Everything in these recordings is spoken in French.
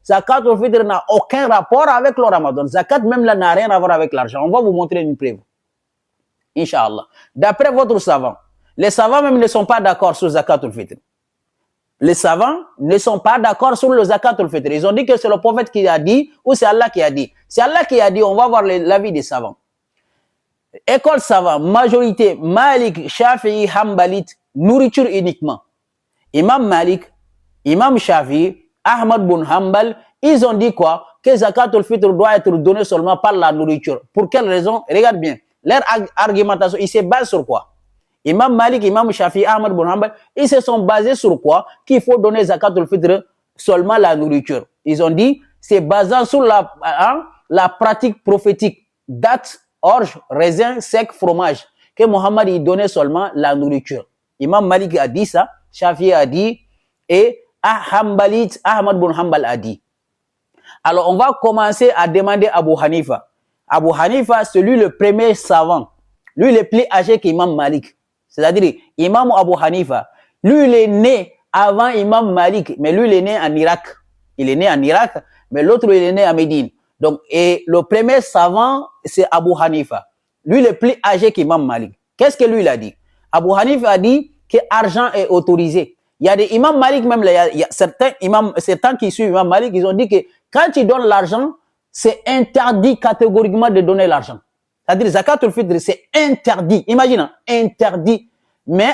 Zakat al-Fitr n'a aucun rapport avec le Ramadan. Zakat même là n'a rien à voir avec l'argent. On va vous montrer une preuve. Inch'Allah. D'après votre savant, les savants même ne sont pas d'accord sur Zakat al-Fitr. Les savants ne sont pas d'accord sur le Zakat al-Fitr. Ils ont dit que c'est le prophète qui a dit ou c'est Allah qui a dit. C'est Allah qui a dit, on va voir l'avis des savants. École savant, majorité, Malik, Shafi'i, Hanbalit, nourriture uniquement. Imam Malik, Imam Shafi'i, Ahmad bin Hanbal, ils ont dit quoi? Que Zakat al-Fitr doit être donné seulement par la nourriture. Pour quelle raison? Regarde bien. Leur argumentation, ils se basent sur quoi? Imam Malik, Imam Shafi'i, Ahmad bin Hanbal, ils se sont basés sur quoi? Qu'il faut donner Zakat al-Fitr seulement la nourriture. Ils ont dit, c'est basant sur la pratique prophétique. Date, orge, raisin, sec, fromage. Que Mohammed y donnait seulement la nourriture. Imam Malik a dit ça, Shafi'i a dit, et Ahmad bin Hanbal a dit. Alors, on va commencer à demander à Abu Hanifa. Abu Hanifa, c'est lui le premier savant. Lui, il est plus âgé qu'Imam Malik. C'est-à-dire, Imam Abu Hanifa, lui, il est né avant Imam Malik, mais lui, il est né en Irak. Il est né en Irak, mais l'autre, il est né à Médine. Donc, et le premier savant, c'est Abu Hanifa. Lui, il est plus âgé qu'Imam Malik. Qu'est-ce que lui, il a dit? Abu Hanifa a dit que l'argent est autorisé. Il y a des imams Malik, même, il y a certains qui suivent Imam Malik, ils ont dit que quand tu donnes l'argent, c'est interdit catégoriquement de donner l'argent. C'est-à-dire, Zakat al-Fitr, c'est interdit. Imagine, interdit. Mais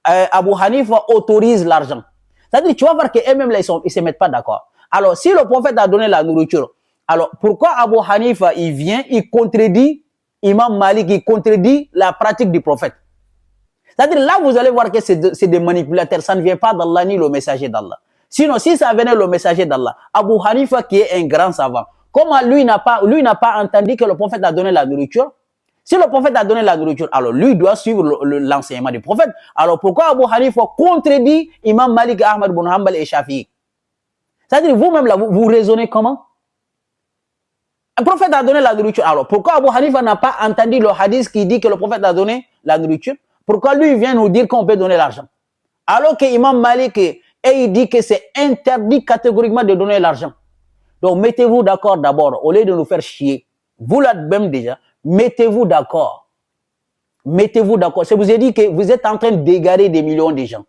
Abu Hanifa autorise l'argent. C'est-à-dire, tu vas voir qu'eux-mêmes, ils ne se mettent pas d'accord. Alors, si le prophète a donné la nourriture, alors pourquoi Abu Hanifa, il vient, il contredit Imam Malik, il contredit la pratique du prophète? C'est-à-dire, là, vous allez voir que c'est des manipulateurs. Ça ne vient pas d'Allah ni le messager d'Allah. Sinon, si ça venait le messager d'Allah, Abu Hanifa, qui est un grand savant, comment lui n'a pas entendu que le prophète a donné la nourriture? Si le prophète a donné la nourriture, alors lui doit suivre l'enseignement du prophète. Alors pourquoi Abu Hanifa contredit Imam Malik, Ahmad bin Hanbal et Shafi'i? C'est-à-dire, vous-même, là, vous raisonnez comment? Le prophète a donné la nourriture. Alors pourquoi Abu Hanifa n'a pas entendu le hadith qui dit que le prophète a donné la nourriture? Pourquoi lui vient nous dire qu'on peut donner l'argent? Alors que Imam Malik, il dit que c'est interdit catégoriquement de donner l'argent. Donc mettez-vous d'accord d'abord, au lieu de nous faire chier. Vous là-même déjà, mettez-vous d'accord. Mettez-vous d'accord. Je vous ai dit que vous êtes en train d'égarer des millions de gens.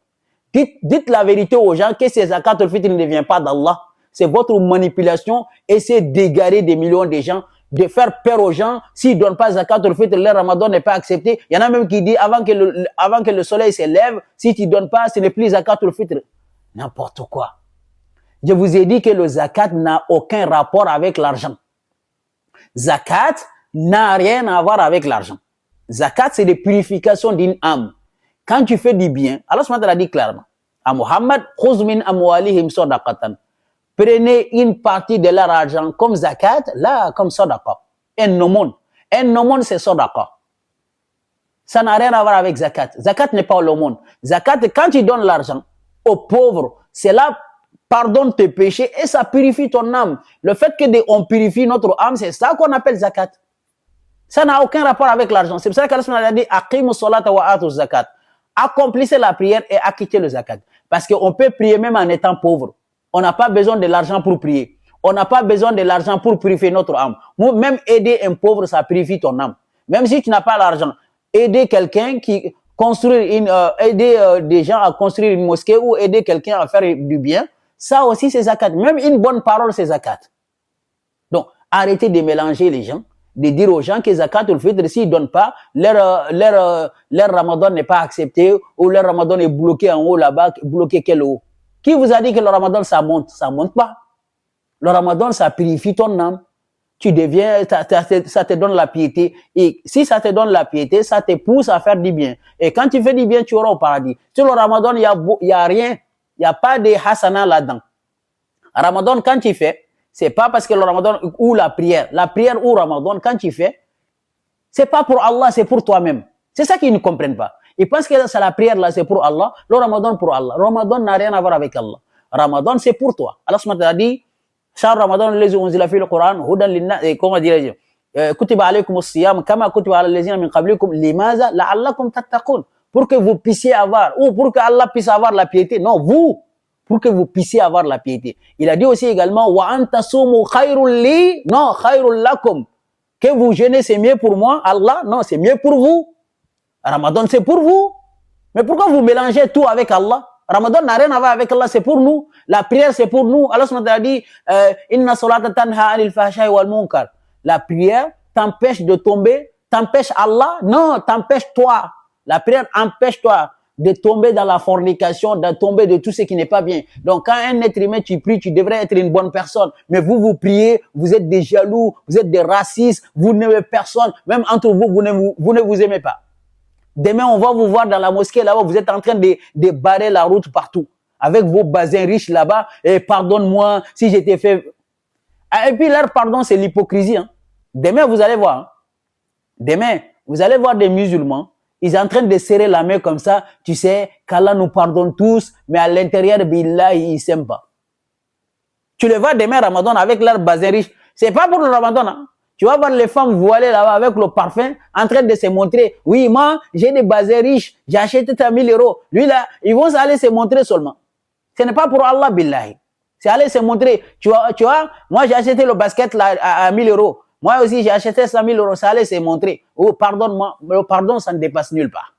Dites la vérité aux gens que ces Zakat al-Fitr ne vient pas d'Allah. C'est votre manipulation. Essayez d'égarer des millions de gens, de faire peur aux gens. S'ils ne donnent pas Zakat al-Fitr, le Ramadan n'est pas accepté. Il y en a même qui disent avant que le soleil se lève, si tu ne donnes pas, ce n'est plus Zakat al-Fitr. N'importe quoi. Je vous ai dit que le Zakat n'a aucun rapport avec l'argent. Zakat n'a rien à voir avec l'argent. Zakat, c'est la purification d'une âme. Quand tu fais du bien, Allah a dit clairement à Muhammad, khuz min amwalihim sadaqatan. Prenez une partie de leur argent comme zakat, là, comme sadaqa. Un aumône. Un aumône, c'est sadaqa. Ça n'a rien à voir avec zakat. Zakat n'est pas l'aumône. Zakat, quand tu donnes l'argent aux pauvres, c'est là, pardonne tes péchés et ça purifie ton âme. Le fait qu'on purifie notre âme, c'est ça qu'on appelle zakat. Ça n'a aucun rapport avec l'argent. C'est pour ça qu'Allah a dit, aqimu salata wa atu zakat. Accomplissez la prière et acquittez le zakat. Parce qu'on peut prier même en étant pauvre. On n'a pas besoin de l'argent pour prier. On n'a pas besoin de l'argent pour purifier notre âme. Même aider un pauvre, ça purifie ton âme. Même si tu n'as pas l'argent, aider quelqu'un qui aider des gens à construire une mosquée ou aider quelqu'un à faire du bien, ça aussi c'est zakat. Même une bonne parole, c'est zakat. Donc, arrêtez de mélanger les gens, de dire aux gens que zakat al-Fitr, s'ils ne donnent pas, leur Ramadan n'est pas accepté ou leur Ramadan est bloqué en haut là-bas, bloqué quel haut? Qui vous a dit que le Ramadan, ça monte? Ça monte pas. Le Ramadan, ça purifie ton âme. Tu deviens, ça te donne la piété. Et si ça te donne la piété, ça te pousse à faire du bien. Et quand tu fais du bien, tu auras au paradis. Sur le Ramadan, il y a rien. Il n'y a pas de hasana là-dedans. Ramadan, quand tu fais, c'est pas parce que le Ramadan ou la prière ou Ramadan, quand tu fais, c'est pas pour Allah, c'est pour toi-même. C'est ça qu'ils ne comprennent pas. Ils pensent que c'est la prière là, c'est pour Allah, le Ramadan pour Allah. Le Ramadan n'a rien à voir avec Allah. Ramadan, c'est pour toi. Allah a dit, Shahr Ramadan, les unzila fi le Coran, hudan linnas, comment dirais-je, kutiba alaykum as-siyam, kama kutiba ala allazina min qablikum, limaza la'allakum tattaqun. Pour que vous puissiez avoir, ou pour que Allah puisse avoir la piété. Non, vous, pour que vous puissiez avoir la piété. Il a dit aussi également, wa antasumu khairul li, non, khairul lakum. Que vous jeûnez, c'est mieux pour moi. Allah, non, c'est mieux pour vous. Ramadan, c'est pour vous. Mais pourquoi vous mélangez tout avec Allah? Ramadan n'a rien à voir avec Allah, c'est pour nous. La prière, c'est pour nous. Allah a dit, inna salata tanha anil fahsha'i wal munkar. La prière t'empêche de tomber, t'empêche Allah, non, t'empêche toi. La prière empêche toi de tomber dans la fornication, de tomber de tout ce qui n'est pas bien. Donc, quand un être humain, tu pries, tu devrais être une bonne personne. Mais vous priez, vous êtes des jaloux, vous êtes des racistes, vous n'aimez personne. Même entre vous, vous ne vous aimez pas. Demain, on va vous voir dans la mosquée là-bas, vous êtes en train de barrer la route partout. Avec vos bassins riches là-bas, et pardonne-moi si j'étais fait. Et puis leur pardon, c'est l'hypocrisie. Hein. Demain, vous allez voir. Hein. Demain, vous allez voir des musulmans, ils sont en train de serrer la main comme ça. Tu sais, qu'Allah nous pardonne tous, mais à l'intérieur, billah, ils ne s'aiment pas. Tu les vois demain, Ramadan, avec leur basin riche. C'est pas pour le Ramadan. Hein. Tu vas voir les femmes voilées là-bas avec le parfum, en train de se montrer. Oui, moi, j'ai des basins riches, j'ai acheté à 1000 euros. Lui là, ils vont aller se montrer seulement. Ce n'est pas pour Allah, billahi. C'est aller se montrer. Tu vois, moi j'ai acheté le basket là à 1000 euros. Moi aussi, j'ai acheté 100 000 euros. Ça allait se montrer. Oh, pardonne-moi. Le pardon, ça ne dépasse nulle part.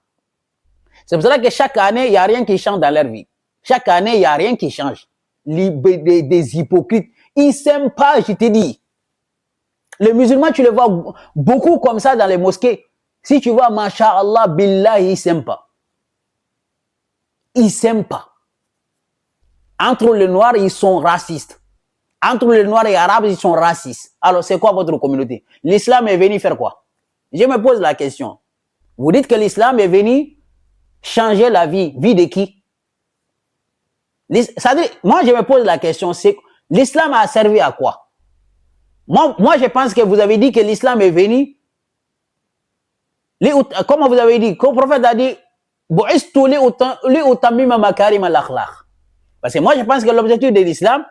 C'est pour cela que chaque année, il n'y a rien qui change dans leur vie. Chaque année, il n'y a rien qui change. Des hypocrites. Ils ne s'aiment pas, je te dis. Les musulmans, tu les vois beaucoup comme ça dans les mosquées. Si tu vois, masha'Allah, billah, ils ne s'aiment pas. Ils ne s'aiment pas. Entre les noirs, ils sont racistes. Entre les noirs et les arabes, ils sont racistes. Alors, c'est quoi votre communauté? L'islam est venu faire quoi? Je me pose la question. Vous dites que l'islam est venu changer la vie. Vie de qui? Moi, je me pose la question, c'est l'islam a servi à quoi? Moi, je pense que vous avez dit que l'islam est venu. Comment vous avez dit? Que le prophète a dit, parce que moi, je pense que l'objectif de l'islam,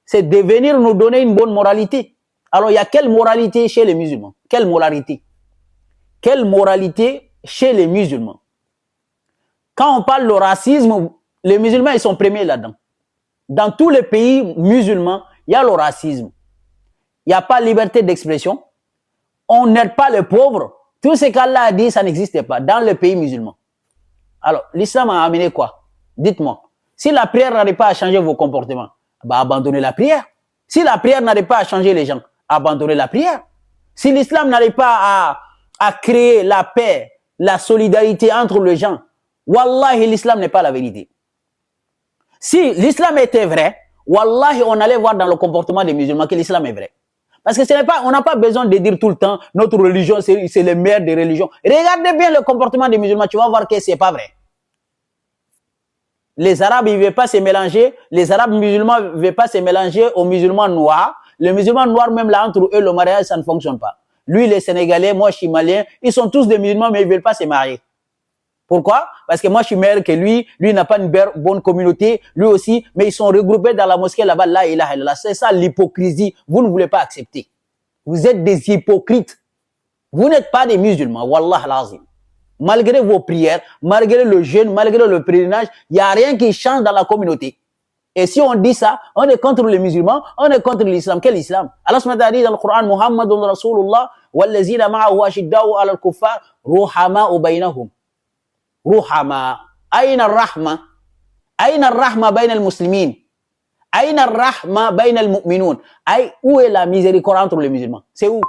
c'est de venir nous donner une bonne moralité. Alors, il y a quelle moralité chez les musulmans? Quelle moralité? Quelle moralité chez les musulmans? Quand on parle de racisme, les musulmans, ils sont premiers là-dedans. Dans tous les pays musulmans, il y a le racisme. Il n'y a pas liberté d'expression. On n'aide pas les pauvres. Tout ce qu'Allah a dit, ça n'existe pas dans les pays musulmans. Alors, l'islam a amené quoi? Dites-moi. Si la prière n'arrive pas à changer vos comportements, bah abandonnez la prière. Si la prière n'arrive pas à changer les gens, abandonnez la prière. Si l'islam n'arrive pas à créer la paix, la solidarité entre les gens, wallahi, l'islam n'est pas la vérité. Si l'islam était vrai, wallahi, on allait voir dans le comportement des musulmans que l'islam est vrai. Parce que on n'a pas besoin de dire tout le temps, notre religion, c'est le meilleur des religions. Regardez bien le comportement des musulmans, tu vas voir que c'est pas vrai. Les Arabes, ils ne veulent pas se mélanger. Les Arabes musulmans ne veulent pas se mélanger aux musulmans noirs. Les musulmans noirs, même là, entre eux, le mariage, ça ne fonctionne pas. Lui, les Sénégalais, moi, je suis malien. Ils sont tous des musulmans, mais ils ne veulent pas se marier. Pourquoi? Parce que moi, je suis meilleur que lui. Lui n'a pas une bonne communauté. Lui aussi. Mais ils sont regroupés dans la mosquée là-bas. La ilaha illallah. C'est ça l'hypocrisie. Vous ne voulez pas accepter. Vous êtes des hypocrites. Vous n'êtes pas des musulmans. Wallah l'azim. Malgré vos prières, malgré le jeûne, malgré le pèlerinage, il n'y a rien qui change dans la communauté. Et si on dit ça, on est contre les musulmans, on est contre l'islam. Quel islam? Allah subhanahu wa ta'ala dit dans le Coran, Muhammadun Rasulullah, wallazina ma'ahu ashidda'u ala al-kuffar, ruhama'u baynahum. Ruhama. Aina ar-rahma? Aina ar-rahma bayna al-muslimin? Aina ar-rahma bayna al-mu'minun? Où est la miséricorde entre les musulmans? C'est où?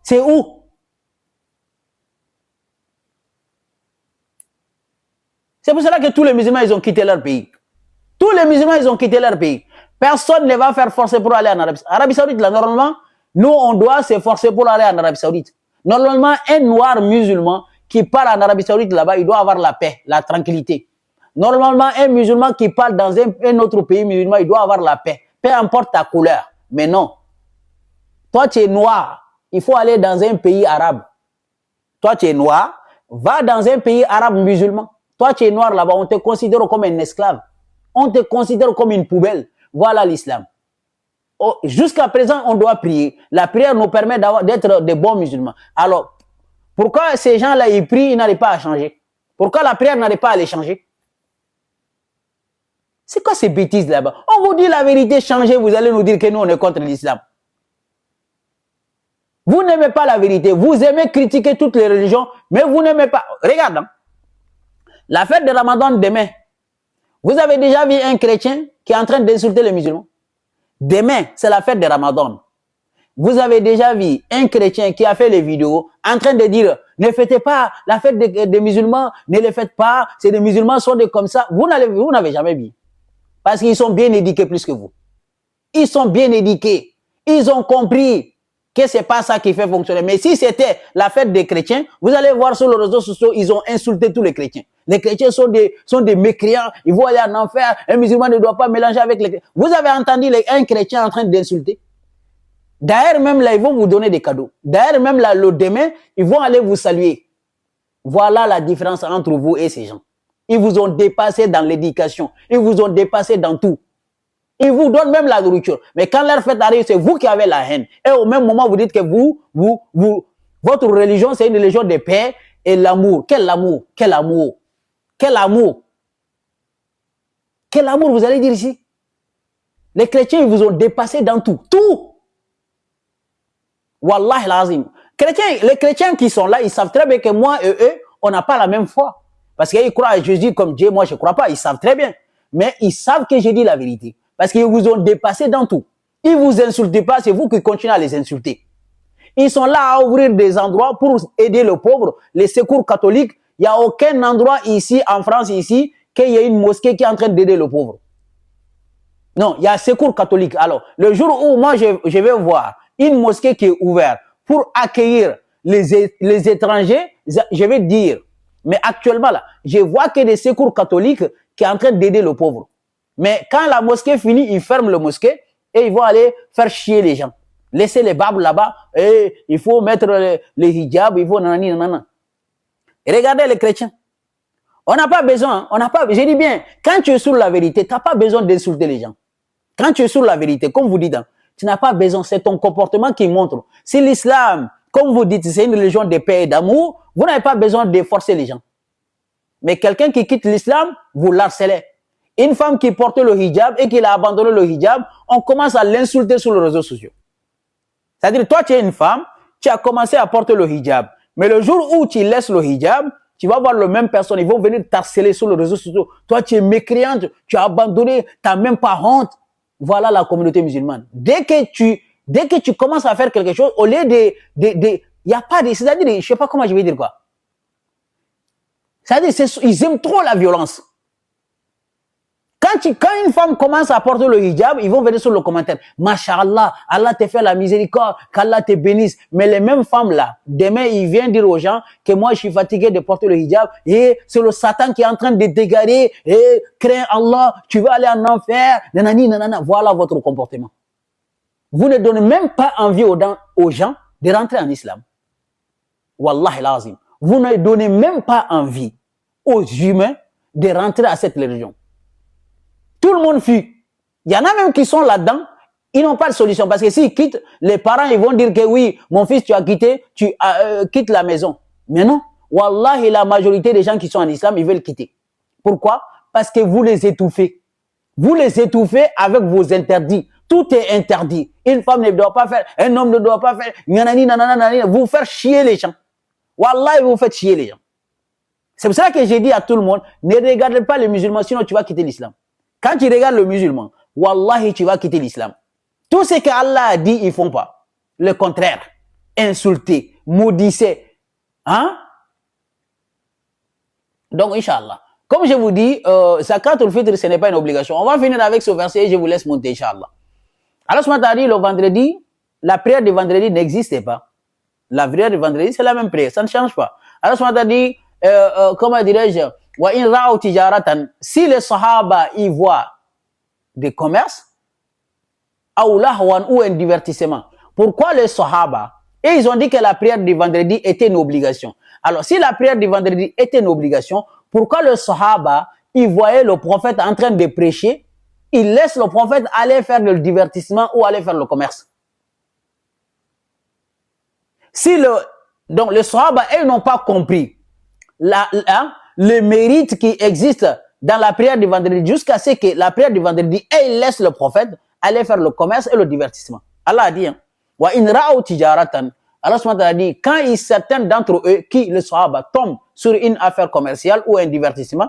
C'est où? C'est pour cela que tous les musulmans, ils ont quitté leur pays. Tous les musulmans, ils ont quitté leur pays. Personne ne va faire forcer pour aller en Arabie Saoudite. Là, normalement, nous, on doit se forcer pour aller en Arabie Saoudite. Normalement, un noir musulman qui part en Arabie Saoudite là-bas, il doit avoir la paix, la tranquillité. Normalement, un musulman qui part dans un autre pays musulman, il doit avoir la paix. Peu importe ta couleur. Mais non. Toi, tu es noir. Il faut aller dans un pays arabe. Toi, tu es noir. Va dans un pays arabe musulman. Toi, tu es noir là-bas, on te considère comme un esclave. On te considère comme une poubelle. Voilà l'islam. Oh, jusqu'à présent, on doit prier. La prière nous permet d'être des bons musulmans. Alors, pourquoi ces gens-là, ils prient, ils n'arrivent pas à changer? Pourquoi la prière n'arrive pas à les changer? C'est quoi ces bêtises là-bas? On vous dit la vérité, changez, vous allez nous dire que nous, on est contre l'islam. Vous n'aimez pas la vérité, vous aimez critiquer toutes les religions, mais vous n'aimez pas. Regarde, hein. La fête de Ramadan demain, vous avez déjà vu un chrétien qui est en train d'insulter les musulmans? Demain, c'est la fête de Ramadan. Vous avez déjà vu un chrétien qui a fait les vidéos en train de dire ne fêtez pas la fête des musulmans, ne les faites pas, c'est des musulmans sont des comme ça. Vous n'avez jamais vu. Parce qu'ils sont bien éduqués plus que vous. Ils sont bien éduqués. Ils ont compris que c'est pas ça qui fait fonctionner. Mais si c'était la fête des chrétiens, vous allez voir sur les réseaux sociaux, ils ont insulté tous les chrétiens. Les chrétiens sont des mécréants, ils vont aller en enfer, un musulman ne doit pas mélanger avec les chrétiens. Vous avez entendu un chrétien en train d'insulter? D'ailleurs, même là, ils vont vous donner des cadeaux. D'ailleurs, même là, le demain, ils vont aller vous saluer. Voilà la différence entre vous et ces gens. Ils vous ont dépassé dans l'éducation. Ils vous ont dépassé dans tout. Ils vous donnent même la nourriture. Mais quand leur fête arrive, c'est vous qui avez la haine. Et au même moment, vous dites que votre religion, c'est une religion de paix et l'amour. Quel amour? Quel amour? Quel amour? Quel amour vous allez dire ici? Les chrétiens, ils vous ont dépassé dans tout. Tout! Wallah lazim. Les chrétiens qui sont là, ils savent très bien que moi et eux, on n'a pas la même foi. Parce qu'ils croient à Jésus comme Dieu, moi je ne crois pas. Ils savent très bien. Mais ils savent que j'ai dit la vérité. Parce qu'ils vous ont dépassé dans tout. Ils ne vous insultent pas, c'est vous qui continuez à les insulter. Ils sont là à ouvrir des endroits pour aider le pauvre, les secours catholiques. Il n'y a aucun endroit ici, en France, ici, qu'il y ait une mosquée qui est en train d'aider le pauvre. Non, il y a secours catholique. Alors, le jour où moi je vais voir une mosquée qui est ouverte pour accueillir les étrangers, je vais dire, mais actuellement là, je vois que des secours catholiques qui sont en train d'aider le pauvre. Mais quand la mosquée finit, ils ferment la mosquée et ils vont aller faire chier les gens. Laisser les babes là-bas, et il faut mettre les hijabs, il faut nanani nanana. Et regardez les chrétiens. On n'a pas besoin, je dis bien, quand tu es sur la vérité, tu n'as pas besoin d'insulter les gens. Quand tu es sur la vérité, comme vous dites, tu n'as pas besoin, c'est ton comportement qui montre. Si l'islam, comme vous dites, c'est une religion de paix et d'amour, vous n'avez pas besoin de forcer les gens. Mais quelqu'un qui quitte l'islam, vous l'harcelez. Une femme qui porte le hijab et qui a abandonné le hijab, on commence à l'insulter sur les réseaux sociaux. C'est-à-dire, toi, tu es une femme, tu as commencé à porter le hijab. Mais le jour où tu laisses le hijab, tu vas voir les mêmes personnes, ils vont venir t'harceler sur les réseaux sociaux. Toi, tu es mécréante, tu as abandonné, tu n'as même pas honte. Voilà la communauté musulmane. Dès que tu commences à faire quelque chose, au lieu il n'y a pas de, c'est-à-dire, je ne sais pas comment je vais dire quoi. C'est-à-dire, ils aiment trop la violence. Quand une femme commence à porter le hijab, ils vont venir sur le commentaire. Masha'Allah, Allah te fait la miséricorde, qu'Allah te bénisse. Mais les mêmes femmes là, demain, ils viennent dire aux gens que moi, je suis fatigué de porter le hijab et c'est le Satan qui est en train de t'égarer et crains Allah, tu vas aller en enfer, nanani, nanana. Voilà votre comportement. Vous ne donnez même pas envie aux gens de rentrer en islam. Wallah lazim. Vous ne donnez même pas envie aux humains de rentrer à cette religion. Tout le monde fuit. Il y en a même qui sont là-dedans, ils n'ont pas de solution. Parce que s'ils quittent, les parents ils vont dire que oui, mon fils, tu as quitté, tu quittes la maison. Mais non, Wallahi, la majorité des gens qui sont en islam, ils veulent quitter. Pourquoi? Parce que vous les étouffez. Vous les étouffez avec vos interdits. Tout est interdit. Une femme ne doit pas faire, un homme ne doit pas faire, nanani, nanana, nanana, vous faire chier les gens. Wallahi, vous faites chier les gens. C'est pour ça que j'ai dit à tout le monde, ne regardez pas les musulmans, sinon tu vas quitter l'islam. Quand tu regardes le musulman, wallahi, tu vas quitter l'islam. Tout ce qu'Allah a dit, ils ne font pas. Le contraire. Insulter, maudisser. Hein? Donc, Inch'Allah. Comme je vous dis, Zakat al-Fitr, ce n'est pas une obligation. On va finir avec ce verset et je vous laisse monter, Inch'Allah. Alors, ce matin, le vendredi, la prière du vendredi n'existait pas. La prière du vendredi, c'est la même prière. Ça ne change pas. Alors, ce matin, comment dirais-je? Si les Sahaba y voient des commerces, ou un divertissement, pourquoi les Sahaba, et ils ont dit que la prière du vendredi était une obligation. Alors, si la prière du vendredi était une obligation, pourquoi le Sahaba, ils voyaient le prophète en train de prêcher, ils laissent le prophète aller faire le divertissement ou aller faire le commerce? Donc les Sahaba, ils n'ont pas compris le mérite qui existe dans la prière du vendredi jusqu'à ce que la prière du vendredi, elle laisse le prophète aller faire le commerce et le divertissement. Allah a dit, hein, wa in ra'aw tijaratan. Allah a dit, quand certains d'entre eux, qui le sahaba, tombent sur une affaire commerciale ou un divertissement,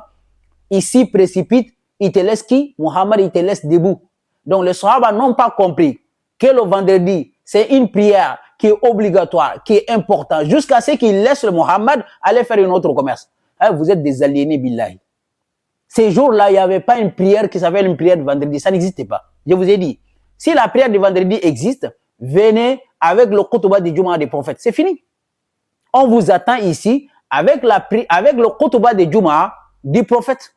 ils s'y précipitent, ils te laissent qui? Muhammad, il te laisse debout. Donc les sahaba n'ont pas compris que le vendredi, c'est une prière qui est obligatoire, qui est importante, jusqu'à ce qu'il laisse le Muhammad aller faire une autre commerce. Vous êtes des aliénés, billahi. Ces jours-là, il n'y avait pas une prière qui s'appelle une prière de vendredi. Ça n'existait pas. Je vous ai dit, si la prière de vendredi existe, venez avec le khutbah du Jumu'ah des prophètes. C'est fini. On vous attend ici avec le khutbah du Jumu'ah du prophète.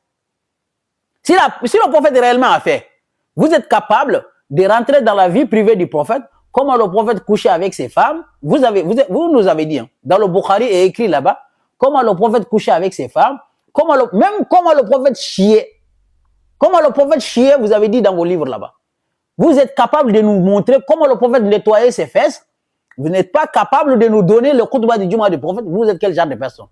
Si le prophète réellement a fait, vous êtes capable de rentrer dans la vie privée du prophète, comment le prophète couchait avec ses femmes. Vous nous avez dit, hein, dans le Bukhari est écrit là-bas, comment le prophète couchait avec ses femmes, comment le prophète chiait. Comment le prophète chiait, vous avez dit dans vos livres là-bas. Vous êtes capable de nous montrer comment le prophète nettoyait ses fesses. Vous n'êtes pas capable de nous donner le khutbah du Jumu'ah du prophète. Vous êtes quel genre de personne?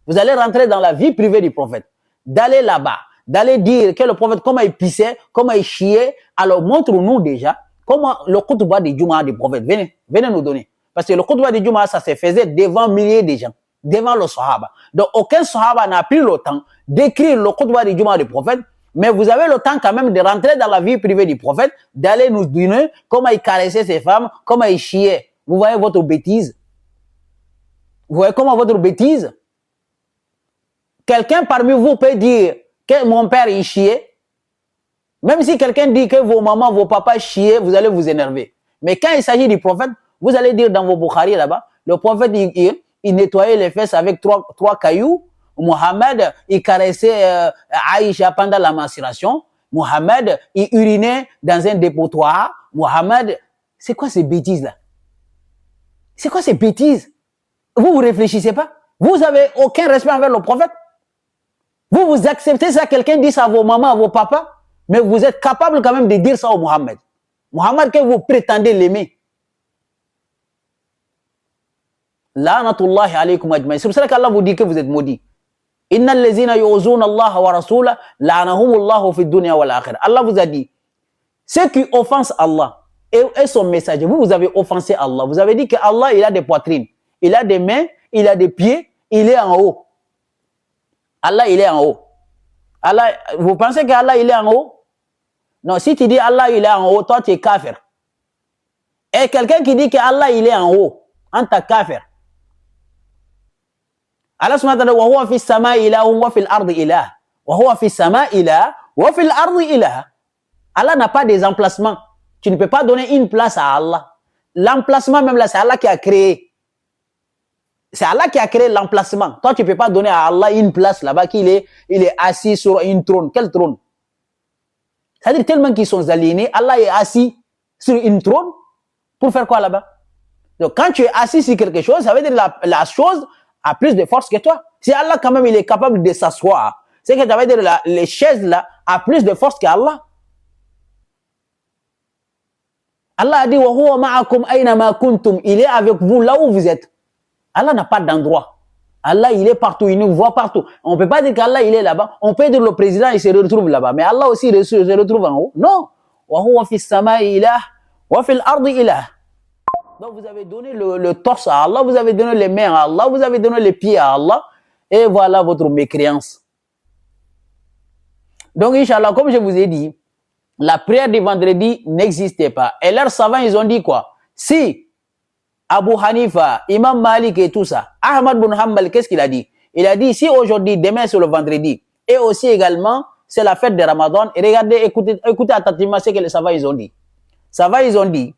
Vous allez rentrer dans la vie privée du prophète. D'aller là-bas, d'aller dire que le prophète, comment il pissait, comment il chiait. Alors montre-nous déjà comment le khutbah du Jumu'ah du prophète. Venez nous donner. Parce que le khutbah du Jumu'ah, ça se faisait devant milliers de gens, devant le sahaba. Donc aucun sahaba n'a pris le temps d'écrire le khutbah du Jumu'ah du prophète. Mais vous avez le temps quand même de rentrer dans la vie privée du prophète, d'aller nous donner comment il caressait ses femmes, comment il chiait. Vous voyez votre bêtise? Vous voyez comment votre bêtise? Quelqu'un parmi vous peut dire que mon père il chiait. Même si quelqu'un dit que vos mamans, vos papas chiaient, vous allez vous énerver. Mais quand il s'agit du prophète, vous allez dire dans vos Bukhari là-bas, le prophète il nettoyait les fesses avec trois cailloux. Mohamed, il caressait Aïcha pendant la menstruation. Mohamed, il urinait dans un dépotoir. Mohamed, c'est quoi ces bêtises-là? C'est quoi ces bêtises? Vous réfléchissez pas? Vous avez aucun respect envers le prophète? Vous acceptez ça, quelqu'un dit ça à vos mamans, à vos papas, mais vous êtes capable quand même de dire ça au Mohamed. Mohamed que vous prétendez l'aimer. La'natullahi alaykum ajmaïn. C'est pour ça qu'Allah vous dit que vous êtes maudits. Innal lezina yu'zuna Allah wa rasulahu la'anahumullahu fid dunya wal akhirah. Allah vous a dit, ceux qui offensent Allah et son message, vous avez offensé Allah. Vous avez dit que Allah, il a des poitrines, il a des mains, il a des pieds, il est en haut. Allah, il est en haut. Allah, vous pensez qu'Allah, il est en haut? Non, si tu dis Allah, il est en haut, toi, tu es kafir. Et quelqu'un qui dit que Allah, il est en haut, en ta kafir. Allah subhanahu wa ta'ala, wa huwa fi samai ilah, wa fil ardi ilah. Wa huwa fi samai ilah, wa fil ardi ilah. Allah n'a pas des emplacements. Tu ne peux pas donner une place à Allah. L'emplacement même là, c'est Allah qui a créé. C'est Allah qui a créé l'emplacement. Toi, tu ne peux pas donner à Allah une place là-bas qu'il est assis sur une trône. Quel trône? C'est-à-dire tellement qu'ils sont aliénés, Allah est assis sur une trône pour faire quoi là-bas? Donc quand tu es assis sur quelque chose, ça veut dire que la chose a plus de force que toi. Si Allah quand même il est capable de s'asseoir, c'est que ça veut dire que les chaises là a plus de force qu'Allah. Allah a dit wa huwa ma'akum ayna ma kuntum, il est avec vous là où vous êtes. Allah n'a pas d'endroit. Allah il est partout, il nous voit partout. On peut pas dire qu'Allah il est là-bas. On peut dire le président il se retrouve là-bas, mais Allah aussi se retrouve en haut. Non. Wa huwa fi samai ilah wa fil ardi ilah. Donc vous avez donné le torse à Allah, vous avez donné les mains à Allah, vous avez donné les pieds à Allah, et voilà votre mécréance. Donc Inch'Allah, comme je vous ai dit, la prière du vendredi n'existait pas. Et leurs savants, ils ont dit quoi? Si Abu Hanifa, Imam Malik et tout ça, Ahmad bin Hanbal, qu'est-ce qu'il a dit? Il a dit, si aujourd'hui, demain c'est le vendredi, et aussi également, c'est la fête de Ramadan, et regardez, écoutez attentivement ce que les savants, ils ont dit. Les savants, ils ont dit,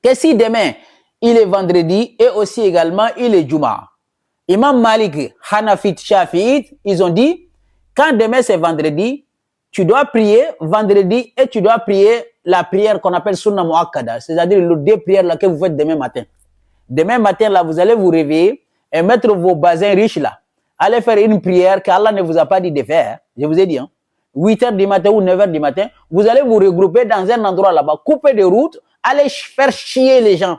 que si demain, il est vendredi et aussi également, il est Jumu'ah. Imam Malik, Hanafit, Shafi'it, ils ont dit, quand demain c'est vendredi, tu dois prier vendredi et tu dois prier la prière qu'on appelle Sunnah Mu'akkada, c'est-à-dire les deux prières là que vous faites demain matin. Demain matin, là, vous allez vous réveiller et mettre vos basins riches là. Allez faire une prière qu'Allah ne vous a pas dit de faire. Je vous ai dit, hein. 8 h du matin ou 9 h du matin, vous allez vous regrouper dans un endroit là-bas, couper des routes, allez faire chier les gens.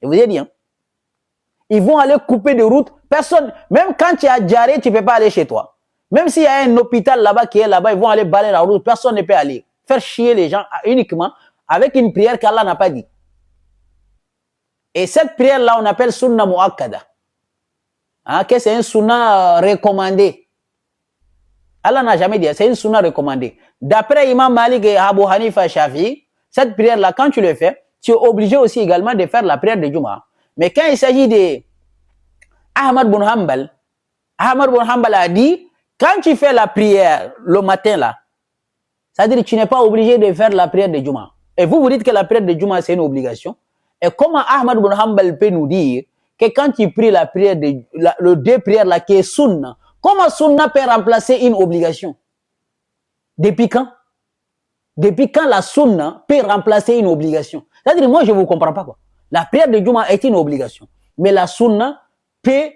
Je vous ai dit, hein. Ils vont aller couper des routes. Personne, même quand tu as diarrhée, tu ne peux pas aller chez toi. Même s'il y a un hôpital là-bas qui est là-bas, ils vont aller balayer la route, personne ne peut aller. Faire chier les gens uniquement avec une prière qu'Allah n'a pas dit. Et cette prière-là, on appelle sunna mu'akkada. Hein, que c'est un sunna recommandé. Allah n'a jamais dit, c'est une sunna recommandée. D'après Imam Malik et Abu Hanifa Shafi, cette prière-là, quand tu le fais, tu es obligé aussi également de faire la prière de Jumu'ah. Mais quand il s'agit de Ahmad bin Hanbal a dit, quand tu fais la prière le matin là, c'est-à-dire que tu n'es pas obligé de faire la prière de Jumu'ah. Et vous dites que la prière de Jumu'ah c'est une obligation. Et comment Ahmad bin Hanbal peut nous dire que quand tu pries la prière le deux prières là qui est sunna, comment sunna peut remplacer une obligation? Depuis quand? Depuis quand la sunna peut remplacer une obligation? C'est-à-dire, moi, je ne vous comprends pas, quoi. La prière de Jumu'ah est une obligation. Mais la sunna peut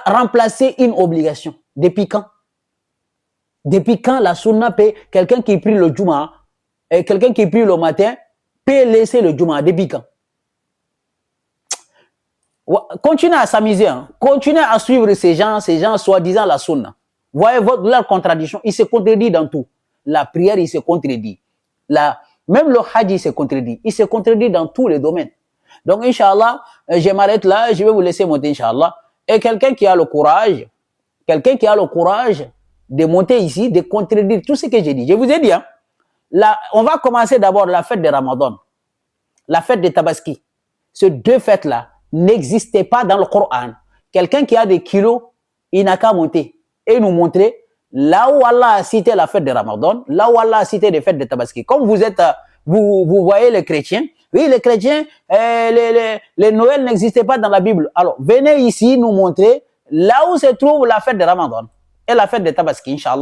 remplacer une obligation. Depuis quand? Depuis quand la sunna peut, quelqu'un qui prie le Jumu'ah, et quelqu'un qui prie le matin, peut laisser le Jumu'ah? Depuis quand? Continuez à s'amuser, hein. Continuez à suivre ces gens soi-disant la sunna. Voyez leur contradiction, ils se contredisent dans tout. La prière, il se contredit. Même le hajj, il se contredit. Il se contredit dans tous les domaines. Donc, Inch'Allah, je m'arrête là, je vais vous laisser monter, Inch'Allah. Et quelqu'un qui a le courage de monter ici, de contredire tout ce que j'ai dit. Je vous ai dit, hein, on va commencer d'abord la fête de Ramadan, la fête de Tabaski. Ces deux fêtes-là n'existaient pas dans le Coran. Quelqu'un qui a des kilos, il n'a qu'à monter et nous montrer là où Allah a cité la fête de Ramadan, là où Allah a cité les fêtes de Tabaski. Comme vous êtes, vous voyez les chrétiens, oui, les chrétiens, les Noël n'existaient pas dans la Bible. Alors, venez ici nous montrer là où se trouve la fête de Ramadan et la fête de Tabaski, Inch'Allah.